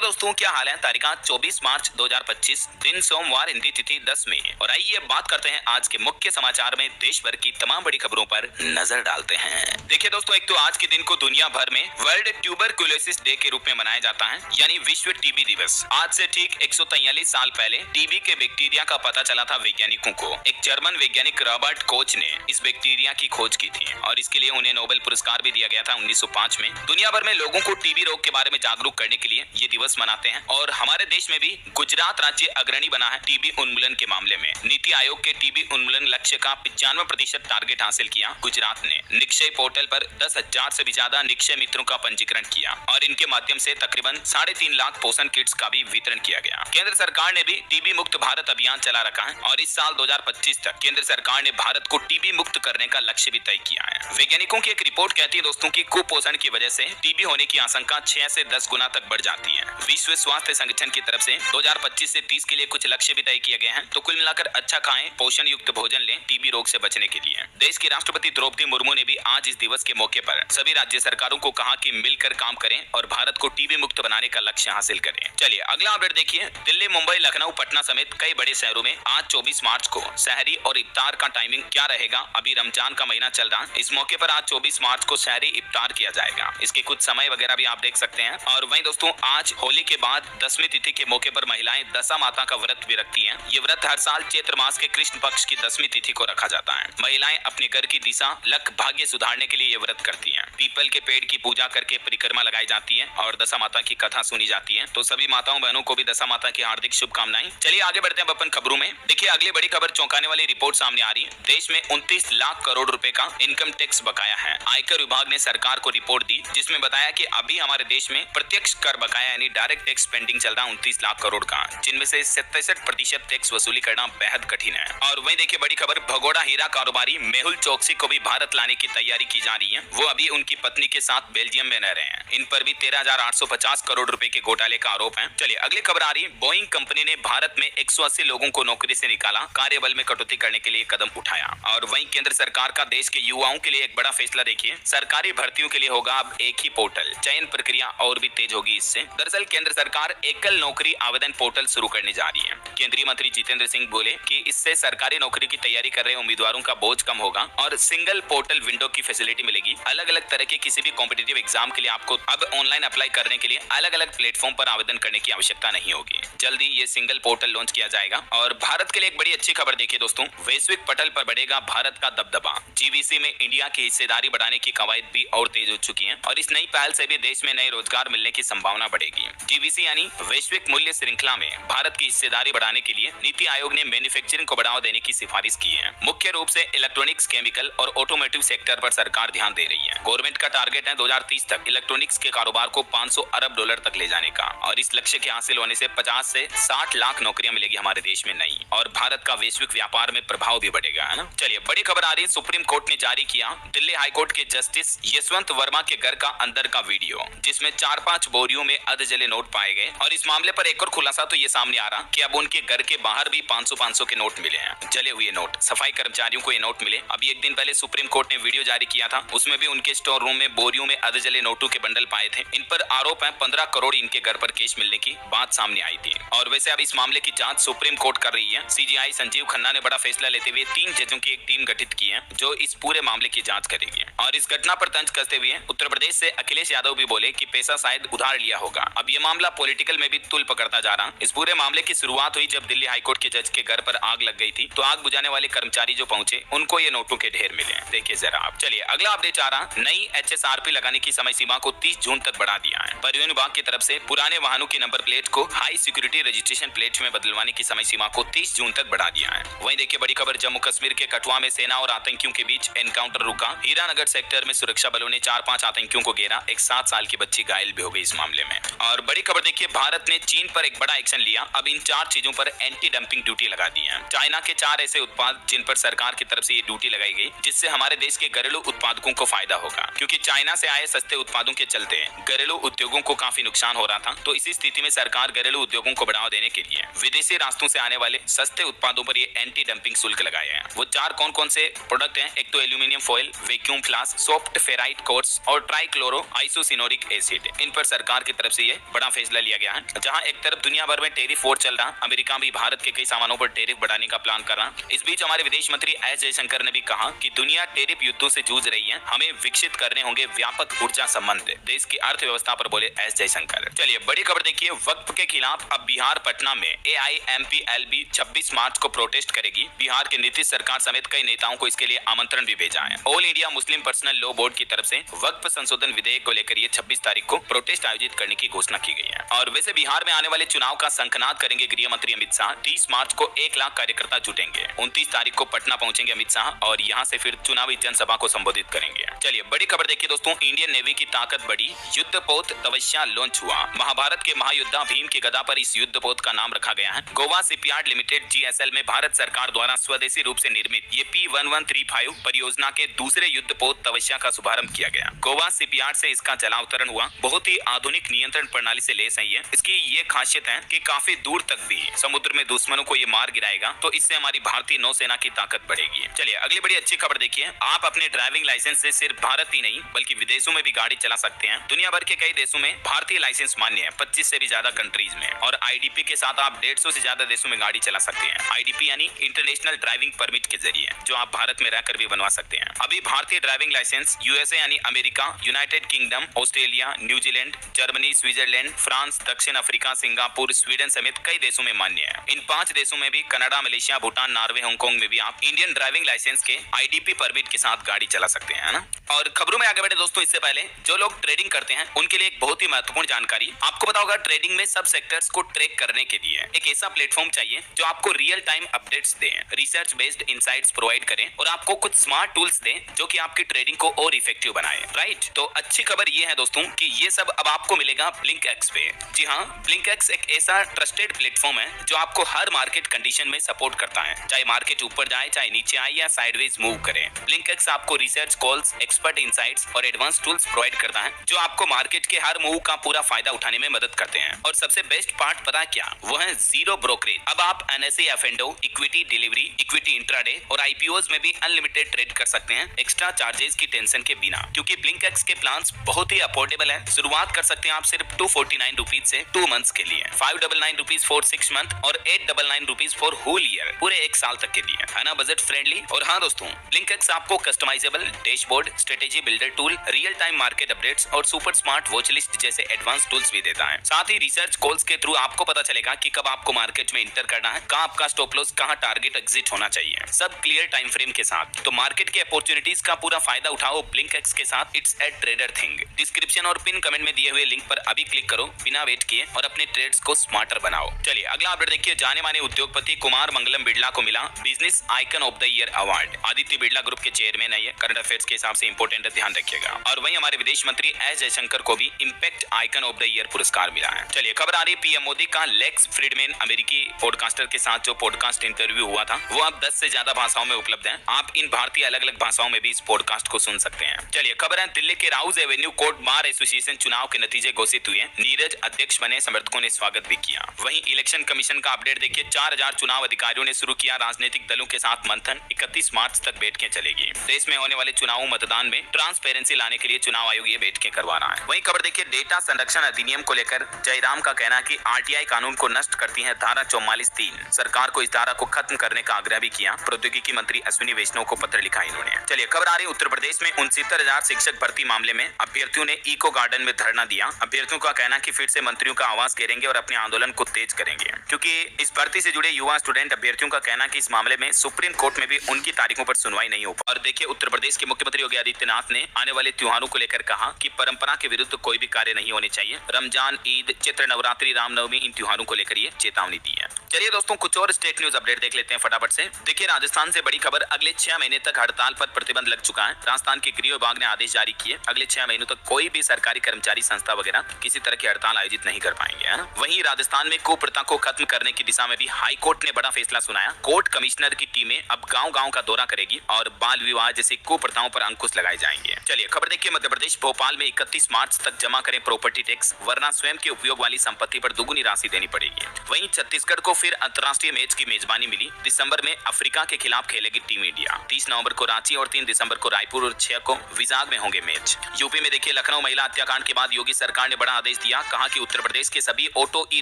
दोस्तों, क्या हाल है। तारीख 24 मार्च 2025, दिन सोमवार, हिंदी तिथि 10 मई है। और आइए बात करते हैं आज के मुख्य समाचार में देश भर की तमाम बड़ी खबरों पर नजर डालते हैं। देखिए दोस्तों, एक तो आज के दिन को दुनिया भर में वर्ल्ड ट्यूबरकुलोसिस डे के रूप में मनाया जाता है, यानी विश्व टीबी दिवस। आज से ठीक 143 साल पहले टीबी के बैक्टीरिया का पता चला था वैज्ञानिकों को। एक जर्मन वैज्ञानिक रॉबर्ट कोच ने इस बैक्टीरिया की खोज की थी और इसके लिए उन्हें नोबेल पुरस्कार भी दिया गया था 1905 में। दुनिया भर में लोगों को टीबी रोग के बारे में जागरूक करने के लिए ये दिवस मनाते हैं। और हमारे देश में भी गुजरात राज्य अग्रणी बना है टीबी उन्मूलन के मामले में। नीति आयोग के टीबी उन्मूलन लक्ष्य का 95% टारगेट हासिल किया गुजरात ने। निक्षय पोर्टल पर 10,000 से भी ज्यादा निक्षय मित्रों का पंजीकरण किया और इनके माध्यम से तकरीबन 3.5 लाख पोषण किट्स का भी वितरण किया गया। केंद्र सरकार ने भी टीबी मुक्त भारत अभियान चला रखा है और इस साल 2025 तक केंद्र सरकार ने भारत को टीबी मुक्त करने का लक्ष्य भी तय किया है। वैज्ञानिकों की एक रिपोर्ट कहती है दोस्तों कि कुपोषण की वजह से टीबी होने की आशंका 6 से 10 गुना तक बढ़ जाती है। विश्व स्वास्थ्य संगठन की तरफ से 2025 से 30 के लिए कुछ लक्ष्य भी तय किए गए हैं। तो कुल मिलाकर अच्छा खाएं, पोषण युक्त भोजन लें टीबी रोग से बचने के लिए। देश की राष्ट्रपति द्रौपदी मुर्मू ने भी आज इस दिवस के मौके पर सभी राज्य सरकारों को कहा कि मिलकर काम करें और भारत को टीबी मुक्त बनाने का लक्ष्य हासिल करें। चलिए अगला अपडेट देखिए। दिल्ली, मुंबई, लखनऊ, पटना समेत कई बड़े शहरों में आज 24 मार्च को शहरी और इफ्तार का टाइमिंग क्या रहेगा। अभी रमजान का महीना चल रहा है, इस मौके पर आज 24 मार्च को शहरी इफ्तार किया जाएगा। इसके कुछ समय वगैरह भी आप देख सकते हैं। और वहीं दोस्तों, आज होली के बाद 10वीं तिथि के मौके पर महिलाएं दशा माता का व्रत भी रखती हैं। ये व्रत हर साल चैत्र मास के कृष्ण पक्ष की 10वीं तिथि को रखा जाता है। महिलाएं अपने घर की दिशा, लक, भाग्य सुधारने के लिए ये व्रत करती हैं। पीपल के पेड़ की पूजा करके परिक्रमा लगाई जाती है और दशा माता की कथा सुनी जाती है। तो सभी माताओं बहनों को भी दशा माता की हार्दिक शुभकामनाएं। चलिए आगे बढ़ते हैं अपन खबरों में। देखिए अगली बड़ी खबर, चौंकाने वाली रिपोर्ट सामने आ रही है। देश में 29 लाख करोड़ रुपए का इनकम टैक्स बकाया है। आयकर विभाग ने सरकार को रिपोर्ट दी जिसमें बताया कि अभी हमारे देश में प्रत्यक्ष कर बकाया यानी डायरेक्ट टैक्स पेंडिंग चल रहा है 29 लाख करोड़ का, जिनमें से 67% टैक्स वसूली करना बेहद कठिन है। और वहीं देखिए बड़ी खबर, भगोड़ा हीरा कारोबारी मेहुल चोकसी को भी भारत लाने की तैयारी की जा रही है। वो अभी उनकी पत्नी के साथ बेल्जियम में रह रहे हैं। इन पर भी 13,850 करोड़ रुपए के घोटाले का आरोप है। चलिए अगली खबर आ रही है। बोइंग कंपनी ने भारत में 180 लोगों को नौकरी से निकाला, कार्यबल में कटौती करने के लिए कदम उठाया। और वहीं केंद्र सरकार का देश के युवाओं के लिए एक बड़ा फैसला देखिए। सरकारी भर्तियों के लिए होगा अब एक ही पोर्टल, चयन प्रक्रिया और भी तेज होगी इससे। दरअसल केंद्र सरकार एकल नौकरी आवेदन पोर्टल शुरू करने जा रही है। केंद्रीय मंत्री जितेंद्र सिंह बोले कि इससे सरकारी नौकरी की तैयारी कर रहे उम्मीदवारों का बोझ कम होगा और सिंगल पोर्टल विंडो की फैसिलिटी मिलेगी। अलग अलग तरह के किसी भी कॉम्पिटिटिव एग्जाम के लिए आपको अब ऑनलाइन अप्लाई करने के लिए अलग अलग प्लेटफॉर्म पर आवेदन करने की आवश्यकता नहीं होगी। जल्दी ये सिंगल पोर्टल लॉन्च किया जाएगा। और भारत के लिए एक बड़ी अच्छी खबर देखिए दोस्तों, वैश्विक पटल पर बढ़ेगा भारत का दबदबा। जीवीसी में इंडिया की हिस्सेदारी बढ़ाने की कवायद भी और तेज हो चुकी है और इस नई पहल से भी देश में नए रोजगार मिलने की संभावना बढ़ेगी। जीवीसी यानी वैश्विक मूल्य श्रृंखला में भारत की हिस्सेदारी बढ़ाने के लिए नीति आयोग ने मैन्युफैक्चरिंग को बढ़ावा देने की सिफारिश की है। मुख्य रूप से इलेक्ट्रॉनिक्स, केमिकल और ऑटोमोटिव सेक्टर पर सरकार ध्यान दे रही है। गवर्नमेंट का टारगेट है 2030 तक इलेक्ट्रॉनिक्स के कारोबार को 500 अरब डॉलर तक ले जाने का। और इस लक्ष्य के हासिल होने से 50 से 60 लाख नौकरियां मिलेगी हमारे देश में नई, और भारत का वैश्विक व्यापार में प्रभाव भी बढ़ेगा, है ना। चलिए बड़ी खबर आ रही है। सुप्रीम कोर्ट ने जारी किया दिल्ली हाई कोर्ट के जस्टिस यशवंत वर्मा के घर का अंदर का वीडियो, जिसमें 4-5 बोरियों में अध जले नोट पाए गए। और इस मामले पर एक और खुलासा तो ये सामने आ रहा कि अब उनके घर के बाहर भी 500-500 के नोट मिले हैं, जले हुए नोट। सफाई कर्मचारियों को ये नोट मिले। अभी एक दिन पहले सुप्रीम कोर्ट ने वीडियो जारी किया था, उसमें भी उनके स्टोर रूम में बोरियों में अध जले नोटों के बंडल पाए थे। इन पर आरोप है 15 करोड़ इनके घर पर कैश मिलने की बात सामने आई थी। और वैसे अब इस मामले की जांच सुप्रीम कोर्ट कर रही है। सीजीआई संजीव खन्ना ने बड़ा फैसला लेते हुए 3 जजों की एक टीम गठित की है जो इस पूरे मामले की जांच करेगी। और इस घटना पर तंज कसते हुए उत्तर प्रदेश से अखिलेश यादव भी बोले कि पैसा शायद उधार लिया होगा। अब ये मामला पॉलिटिकल में भी तुल पकड़ता जा रहा। इस पूरे मामले की शुरुआत हुई जब दिल्ली हाईकोर्ट के जज के घर पर आग लग गई थी। तो आग बुझाने वाले कर्मचारी जो पहुंचे उनको ये नोटों के ढेर मिले। देखिए जरा आप। चलिए अगला अपडेट आ रहा, नई HSRP लगाने की समय सीमा को 30 जून तक बढ़ा दिया है। परिवहन विभाग की तरफ से पुराने वाहनों की नंबर प्लेट को हाई सिक्योरिटी रजिस्ट्रेशन प्लेट में बदलवाने की समय सीमा को 30 जून तक बढ़ा दिया है। वहीं देखिए बड़ी खबर, जम्मू कश्मीर के कठुआ में सेना और आतंकियों के बीच एनकाउंटर रुका। हीरानगर सेक्टर में सुरक्षा बलों ने 4-5 आतंकियों को घेरा। एक 7 साल की बच्ची घायल भी हो गई इस मामले में। और बड़ी खबर देखिए, भारत ने चीन पर एक बड़ा एक्शन लिया। अब इन 4 चीजों पर एंटी डंपिंग ड्यूटी लगा दी है। चाइना के 4 ऐसे उत्पाद जिन पर सरकार की तरफ से ये ड्यूटी लगाई गई, जिससे हमारे देश के घरेलू उत्पादकों को फायदा होगा। क्योंकि चाइना से आए सस्ते उत्पादों के चलते घरेलू उद्योगों को काफी नुकसान हो रहा था। तो इसी स्थिति में सरकार घरेलू उद्योगों को बढ़ावा देने के लिए विदेशी रास्तों से आने वाले सस्ते उत्पादों पर ये एंटी डंपिंग शुल्क लगाए हैं। वो 4 कौन-कौन से प्रोडक्ट हैं? एक तो aluminium foil, vacuum flask, soft ferrite quotes और ट्राइक्लोरो आइसोसिनोरिक एसिड। इन पर सरकार की तरफ से ये बड़ा फैसला लिया गया है। जहां एक तरफ दुनिया भर में टेरिफ वॉर चल रहा, अमेरिका भी भारत के कई सामानों पर टेरिफ बढ़ाने का प्लान कर रहा। इस बीच हमारे विदेश मंत्री एस जयशंकर ने भी कहा कि दुनिया टेरिफ युद्धों से जूझ रही है, हमें विकसित करने होंगे व्यापक ऊर्जा संबंध। देश की अर्थव्यवस्था पर बोले एस जयशंकर। चलिए बड़ी खबर देखिए, वक्फ के खिलाफ अब बिहार पटना में AIMPLB 26 मार्च को प्रोटेस्ट करेगी। बिहार के नीतीश सरकार समेत कई नेताओं को इसके लिए आमंत्रण भी भेजा है। All India Muslim personal law board की तरफ से वक्फ संशोधन विधेयक को लेकर ये 26 तारीख को प्रोटेस्ट आयोजित करने की घोषणा की गई है। और वैसे बिहार में आने वाले चुनाव का शंखनाद करेंगे गृह मंत्री अमित शाह। 30 मार्च को 1 लाख कार्यकर्ता जुटेंगे। 29 तारीख को पटना पहुंचेंगे अमित शाह और यहां से फिर चुनावी जनसभा को संबोधित करेंगे। चलिए बड़ी खबर देखिए दोस्तों, इंडियन नेवी की ताकत बढ़ी, युद्धपोत तवैया लॉन्च हुआ। महाभारत के महायोद्धा भीम की गदा पर इस युद्धपोत का नाम रखा गया है। गोवा शिपयार्ड लिमिटेड GSL में भारत सरकार द्वारा स्वदेशी रूप से निर्मित ये P1135 परियोजना के दूसरे युद्धपोत तवैया का शुभारंभ किया गया। गोवा शिपयार्ड से इसका जलावतरण हुआ। बहुत ही आधुनिक नियंत्रण प्रणाली से लैस है ये। इसकी ये खासियत है कि काफी दूर तक भी समुद्र में दुश्मनों को ये मार गिराएगा, तो इससे हमारी भारतीय नौसेना की ताकत बढ़ेगी। चलिए अगली बड़ी अच्छी खबर देखिए, आप अपने ड्राइविंग लाइसेंस से सिर्फ भारत ही नहीं बल्कि विदेशों में भी गाड़ी चला सकते हैं। दुनिया भर के कई देशों में भारतीय लाइसेंस मान्य है, 25 से भी ज्यादा कंट्रीज में। और IDP के साथ आप 150 से ज्यादा देशों में गाड़ी चला सकते हैं। IDP यानी इंटरनेशनल ड्राइविंग परमिट के जरिए, जो आप भारत में रहकर भी बनवा सकते हैं। अभी भारतीय ड्राइविंग लाइसेंस USA यानी America, United kingdom, Australia, New Zealand, Germany, Switzerland, France, दक्षिण अफ्रीका, सिंगापुर, स्वीडन समेत कई देशों में मान्य है। इन 5 देशों में भी, Canada, Malaysia, Bhutan, Norway, Hong Kong में भी आप इंडियन ड्राइविंग लाइसेंस के IDP परमिट के साथ गाड़ी चला सकते हैं, है ना। और खबरों में आगे बढ़े दोस्तों, इससे पहले जो लोग ट्रेडिंग करते हैं उनके लिए एक बहुत ही महत्वपूर्ण जानकारी। आपको पता होगा ट्रेडिंग में सब सेक्टर्स को ट्रैक करने के लिए एक ऐसा प्लेटफॉर्म चाहिए जो आपको रियल टाइम अपडेट्स दे, रिसर्च बेस्ड इनसाइट्स प्रोवाइड करें और आपको कुछ स्मार्ट टूल्स दे जो कि आपकी ट्रेडिंग को और इफेक्टिव बनाए। राइट, तो अच्छी खबर ये है दोस्तों कि ये सब अब आपको मिलेगा BlinkX पे। जी हाँ, BlinkX एक ऐसा ट्रस्टेड प्लेटफॉर्म है जो आपको हर मार्केट कंडीशन में सपोर्ट करता है, चाहे मार्केट ऊपर जाए, चाहे नीचे आए या साइडवेज मूव करे। BlinkX आपको रिसर्च कॉल्स, एक्सपर्ट इनसाइट्स और एडवांस टूल्स प्रोवाइड करता है जो आपको मार्केट के हर मूव का पूरा फायदा उठाने में मदद करते हैं। और सबसे बेस्ट पार्ट पता है क्या, वो है जीरो ब्रोकरेज। अब आप NSE, F&O, equity delivery, equity intraday और IPOs में भी अनलिमिटेड ट्रेड कर सकते हैं एक्स्ट्रा चार्जेस की टेंशन के बिना, क्योंकि BlinkX के प्लान्स बहुत ही अफोर्डेबल है। शुरुआत कर सकते हैं आप सिर्फ 249 रुपीज से 2 मंथ्स के लिए, 599 रुपीज फॉर 6 मंथ और 899 रुपीज फॉर होल ईयर, पूरे 1 साल तक के लिए, है ना, बजट फ्रेंडली। और हाँ दोस्तों, BlinkX आपको customisable dashboard, strategy builder tool, real time market updates और सुपर स्मार्ट वॉच लिस्ट जैसे एडवांस टूल्स भी देता है। साथ ही रिसर्च कॉल्स के थ्रू आपको पता चलेगा कि कब आपको मार्केट में इंटर करना है, कहां आपका स्टॉप लॉस, कहां टारगेट एग्जिट होना चाहिए, सब क्लियर टाइम फ्रेम के साथ। तो मार्केट के अपॉर्चुनिटीज का पूरा फायदा उठाओ BlinkX के साथ। It's a trader thing. Description और पिन कमेंट में दिए हुए लिंक पर अभी क्लिक करो बिना वेट किए और अपने ट्रेड्स को स्मार्टर बनाओ। चलिए अगला अपडेट देखिए, जाने माने उद्योगपति कुमार मंगलम बिड़ला को मिला business icon of the year award. Aditya Birla group के चेयरमैन है ये, करंट अफेयर्स के हिसाब से इंपोर्टेंट है, ध्यान रखिएगा। और वहीं हमारे विदेश मंत्री एस जयशंकर को भी impact icon of the year पुरस्कार मिला है। चलिए खबर आ रही PM मोदी का लेक्स फ्रीडमैन अमेरिकी पॉडकास्टर के साथ जो पॉडकास्ट इंटरव्यू हुआ था वो अब 10 से ज्यादा भाषाओं में उपलब्ध है। आप इन भारतीय अलग अलग भाषाओं में भी इस पॉडकास्ट को सुन सकते हैं। चलिए खबर है, दिल्ली के Rouse Avenue court bar association चुनाव के नतीजे घोषित हुए। नीरज अध्यक्ष बने, समर्थकों ने स्वागत भी किया। वहीं इलेक्शन कमीशन का अपडेट देखिए, 4000 चुनाव अधिकारियों ने शुरू किया राजनीतिक दलों के साथ मंथन। 31 मार्च तक बैठकें चलेगी। देश में होने वाले चुनाव मतदान में ट्रांसपेरेंसी लाने के लिए चुनाव आयोग ये बैठकें करवा रहा है। वहीं खबर देखिए, डेटा संरक्षण अधिनियम को लेकर जयराम का कहना कि RTI कानून को नष्ट करती है धारा 44(3). सरकार को इस धारा को खत्म करने का आग्रह भी किया। प्रौद्योगिकी मंत्री अश्विनी वैष्णव को पत्र लिखा इन्होंने। चलिए खबर आ रही, उत्तर प्रदेश में 69,000 शिक्षक भर्ती मामले में अभ्यर्थियों ने इको गार्डन में धरना दिया। अभ्यर्थियों का कहना कि फिर से मंत्रियों का आवाज घेरेंगे और अपने आंदोलन को तेज करेंगे, क्योंकि इस भर्ती से जुड़े युवा स्टूडेंट अभ्यर्थियों का कहना कि इस मामले में सुप्रीम कोर्ट में भी उनकी तारीखों पर सुनवाई नहीं हो पा। और देखिए, उत्तर प्रदेश के मुख्यमंत्री योगी आदित्यनाथ ने आने वाले त्योहारों को लेकर कहा कि परंपरा के विरुद्ध कोई भी कार्य नहीं होने चाहिए। रमजान, ईद, चैत्र नवरात्रि, रामनवमी, इन त्योहारों को लेकर ये चेतावनी दी है। चलिए दोस्तों, कुछ और स्टेट न्यूज अपडेट देख लेते हैं फटाफट से। देखिए, राजस्थान से बड़ी खबर, अगले 6 महीने तक हड़ताल पर प्रतिबंध लग चुका है। राजस्थान के गृह विभाग ने आदेश जारी किए, अगले 6 महीनों तक कोई भी सरकारी कर्मचारी संस्था वगैरह किसी तरह की हड़ताल आयोजित नहीं कर पाएंगे, है ना। वहीं राजस्थान में कुप्रथा को खत्म करने की दिशा में भी हाई कोर्ट ने बड़ा फैसला सुनाया। कोर्ट कमिश्नर की टीमें अब गांव-गांव का दौरा करेगी और बाल विवाह जैसी कुप्रथाओं पर अंकुश लगाए जाएंगे। चलिए खबर देखिए, मध्य प्रदेश भोपाल में 31 मार्च तक जमा करें प्रॉपर्टी टैक्स, वरना स्वयं के उपयोग वाली संपत्ति पर दुगुनी राशि देनी पड़ेगी। वहीं छत्तीसगढ़ को फिर अंतर्राष्ट्रीय मैच की मेजबानी मिली। दिसंबर में अफ्रीका के खिलाफ खेलेगी टीम इंडिया। 30 नवंबर को रांची और 3 दिसंबर को रायपुर और 6 को विजाग में होंगे मैच। यूपी में देखिए, लखनऊ महिला हत्याकांड के बाद योगी सरकार ने बड़ा आदेश आदेश दिया, कहा कि उत्तर प्रदेश के सभी ऑटो ई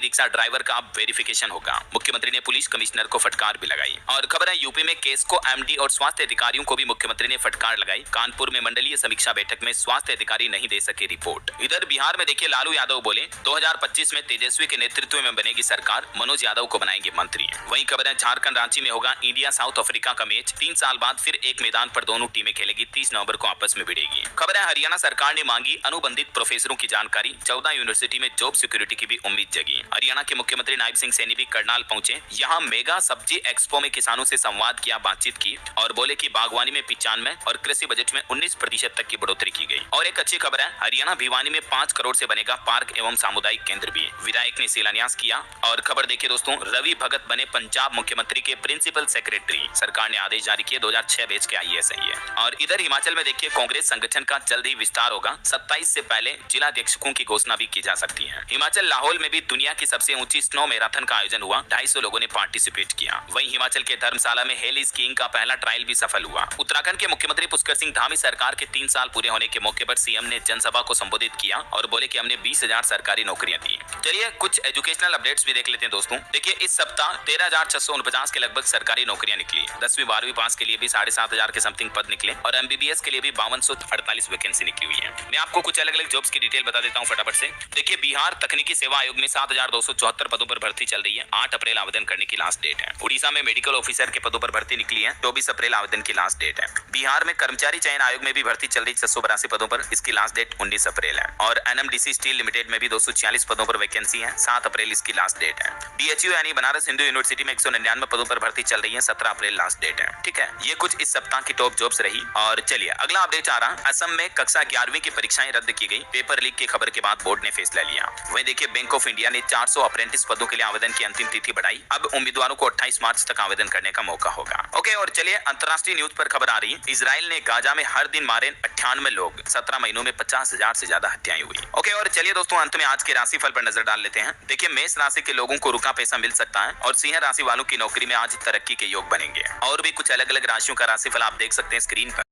रिक्शा ड्राइवर का अब वेरिफिकेशन होगा। मुख्यमंत्री ने पुलिस कमिश्नर को फटकार भी लगाई। और खबर है यूपी में केस को एमडी और स्वास्थ्य अधिकारियों को भी मुख्यमंत्री ने फटकार लगाई। कानपुर में मंडलीय समीक्षा बैठक में स्वास्थ्य अधिकारी नहीं दे सके रिपोर्ट। इधर बिहार में देखिए लालू यादव बोले 2025 में तेजस्वी के नेतृत्व में बनेगी सरकार, मनोज यादव को बनाएंगे मंत्री। वहीं खबर है झारखंड रांची में होगा इंडिया साउथ अफ्रीका का मैच। 3 साल बाद फिर एक मैदान पर दोनों टीमें खेलेगी। 30 नवंबर को आपस में भिड़ेगी। खबर है हरियाणा सरकार ने मांगी अनुबंधित प्रोफेसरों की जानकारी। 14 यूनिवर्सिटी में जॉब सिक्योरिटी की भी उम्मीद जगी। हरियाणा के मुख्यमंत्री नायब सिंह सैनी भी करनाल पहुंचे। यहाँ मेगा सब्जी एक्सपो में किसानों से संवाद किया, बातचीत की और बोले कि बागवानी में 95 और कृषि बजट में 19% तक की बढ़ोतरी की गई। और एक अच्छी खबर है हरियाणा भिवानी में 5 करोड़ से बनेगा पार्क एवं सामुदायिक केंद्र भी। विधायक ने शिलान्यास किया। और खबर देखिए दोस्तों, रवि भगत बने पंजाब मुख्यमंत्री के प्रिंसिपल सेक्रेटरी। सरकार ने आदेश जारी किए। 2006 बैच के IAS है ये। और इधर हिमाचल में देखिए कांग्रेस संगठन का जल्द ही विस्तार होगा। 27 से पहले जिला अध्यक्षों की घोषणा भी की जा सकती है। हिमाचल लाहौल में भी दुनिया की सबसे ऊंची स्नो मैराथन का आयोजन हुआ। 250 लोगों ने पार्टिसिपेट किया। वहीं हिमाचल के धर्मशाला में हेली स्कीइंग का पहला ट्रायल भी सफल हुआ। उत्तराखंड के मुख्यमंत्री पुष्कर सिंह धामी सरकार के 3 साल पूरे होने के मौके पर सीएम ने जनसभा को संबोधित किया और बोले कि हमने 20,000 सरकारी नौकरियां दी। चलिए कुछ एजुकेशनल अपडेट्स भी देख लेते हैं दोस्तों। देखिए इस सप्ताह 13,649 के लगभग सरकारी नौकरियां निकली। 10वीं 12वीं पास के लिए भी 7,500 के समथिंग पद निकले और MBBS के लिए भी 5248 वैकेंसी निकली हुई है। मैं आपको कुछ अलग अलग जॉब्स की डिटेल बता देता हूं फटाफट से। देखिए बिहार तकनीकी सेवा आयोग में 7,274 पदों पर भर्ती चल रही है। 8 अप्रैल आवेदन करने की लास्ट डेट है। उड़ीसा में मेडिकल ऑफिसर के पदों पर भर्ती निकली है। 24 अप्रैल आवेदन की लास्ट डेट है। बिहार में कर्मचारी चयन आयोग में भी भर्ती चल रही 682 पदों पर। इसकी लास्ट डेट 19 अप्रैल है। और NMDC स्टील लिमिटेड में भी 246 पदों पर वैकेंसी है। 7 अप्रैल इसकी लास्ट डेट है। BHU यानी बनारस हिंदू यूनिवर्सिटी में 199 पदों पर भर्ती चल रही है। 17 अप्रैल लास्ट डेट है। ठीक है, ये कुछ इस सप्ताह की टॉप जॉब्स रही। और चलिए अगला अपडेट आ रहा। असम में कक्षा 11वीं की परीक्षाएं रद्द की गई। पेपर लीक की खबर के बाद बोर्ड ने फैसला लिया। वहीं देखिए बैंक ऑफ इंडिया ने 400 अप्रेंटिस पदों के लिए आवेदन की अंतिम तिथि बढ़ाई। अब उम्मीदवारों को 28 मार्च तक आवेदन करने का मौका होगा। ओके, और चलिए अंतर्राष्ट्रीय न्यूज पर खबर आ रही है। इजराइल ने गाजा में हर दिन मारे 98 लोग। 17 महीनों में 50,000 से ज्यादा हत्याएं हुई। ओके, और चलिए दोस्तों अंत में आज के राशिफल पर नजर डाल लेते हैं। देखिए मेष राशि के लोगों को रुका पैसा मिल सकता है और सिंह राशि वालों की नौकरी में आज तरक्की के योग बनेंगे। और भी कुछ अलग अलग राशियों का राशिफल आप देख सकते हैं स्क्रीन पर।